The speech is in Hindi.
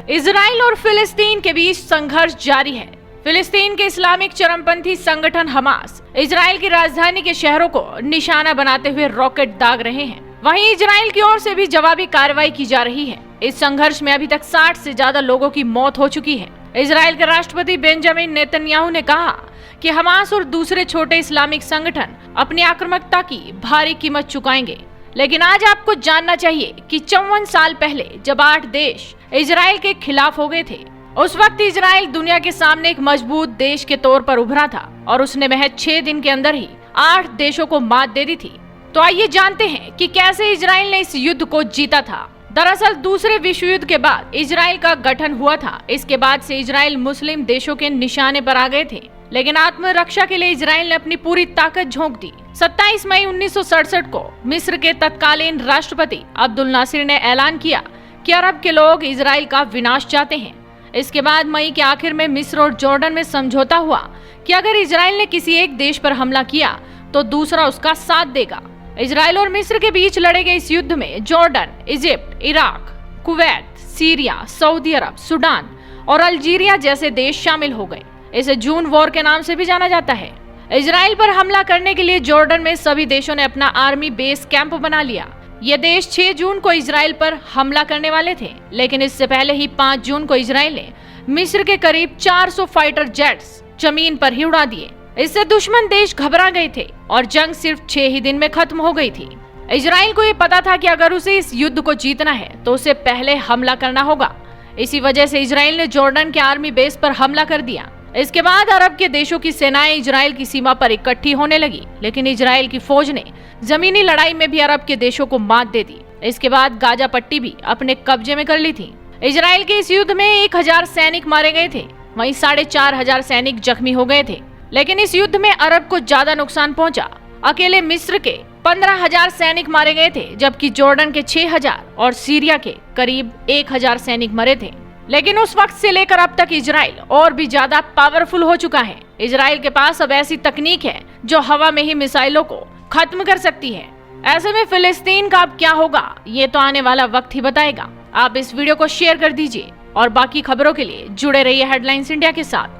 इजराइल और फिलिस्तीन के बीच संघर्ष जारी है। फिलिस्तीन के इस्लामिक चरमपंथी संगठन हमास इजराइल की राजधानी के शहरों को निशाना बनाते हुए रॉकेट दाग रहे हैं। वहीं इजराइल की ओर से भी जवाबी कार्रवाई की जा रही है। इस संघर्ष में अभी तक 60 से ज्यादा लोगों की मौत हो चुकी है। इजराइल के राष्ट्रपति बेंजामिन नेतन्याहू ने कहा कि हमास और दूसरे छोटे इस्लामिक संगठन अपनी आक्रामकता की भारी कीमत चुकाएंगे। लेकिन आज आपको जानना चाहिए कि 54 साल पहले जब 8 देश इजराइल के खिलाफ हो गए थे, उस वक्त इजराइल दुनिया के सामने एक मजबूत देश के तौर पर उभरा था और उसने महज 6 दिन के अंदर ही 8 देशों को मात दे दी थी। तो आइए जानते हैं कि कैसे इजराइल ने इस युद्ध को जीता था। दरअसल दूसरे विश्व युद्ध के बाद इजराइल का गठन हुआ था। इसके बाद से इजराइल मुस्लिम देशों के निशाने पर आ गए थे, लेकिन आत्मरक्षा के लिए इजराइल ने अपनी पूरी ताकत झोंक दी। 27 मई 1967 को मिस्र के तत्कालीन राष्ट्रपति अब्दुल नासिर ने ऐलान किया कि अरब के लोग इजराइल का विनाश चाहते हैं। इसके बाद मई के आखिर में मिस्र और जॉर्डन में समझौता हुआ कि अगर इजराइल ने किसी एक देश पर हमला किया तो दूसरा उसका साथ देगा। इजराइल और मिस्र के बीच लड़े गए इस युद्ध में Jordan, Egypt, Iraq, Kuwait, Syria, Saudi Arab, Sudan और अल्जीरिया जैसे देश शामिल हो गए। इसे जून वॉर के नाम से भी जाना जाता है। इजराइल पर हमला करने के लिए जॉर्डन में सभी देशों ने अपना आर्मी बेस कैंप बना लिया। ये देश 6 जून को इजराइल पर हमला करने वाले थे, लेकिन इससे पहले ही 5 जून को इजराइल ने मिस्र के करीब 400 फाइटर जेट्स जमीन पर ही उड़ा दिए। इससे दुश्मन देश घबरा गए थे और जंग सिर्फ 6 ही दिन में खत्म हो गई थी। इजराइल को ये पता था कि अगर उसे इस युद्ध को जीतना है तो उसे पहले हमला करना होगा। इसी वजह से इजराइल ने जॉर्डन के आर्मी बेस पर हमला कर दिया। इसके बाद अरब के देशों की सेनाएं इजराइल की सीमा पर इकट्ठी होने लगी, लेकिन इजराइल की फौज ने जमीनी लड़ाई में भी अरब के देशों को मात दे दी। इसके बाद गाजा पट्टी भी अपने कब्जे में कर ली थी। इजराइल के इस युद्ध में 1000 सैनिक मारे गए थे, वहीं 4500 सैनिक जख्मी हो गए थे। लेकिन इस युद्ध में अरब को ज्यादा नुकसान पहुंचा। अकेले मिस्र के 15,000 सैनिक मारे गए थे, जबकि जॉर्डन के 6,000 और सीरिया के करीब 1000 सैनिक मरे थे। लेकिन उस वक्त से लेकर अब तक इजराइल और भी ज्यादा पावरफुल हो चुका है। इजराइल के पास अब ऐसी तकनीक है जो हवा में ही मिसाइलों को खत्म कर सकती है। ऐसे में फिलिस्तीन का अब क्या होगा, ये तो आने वाला वक्त ही बताएगा। आप इस वीडियो को शेयर कर दीजिए और बाकी खबरों के लिए जुड़े रहिए हेडलाइंस इंडिया के साथ।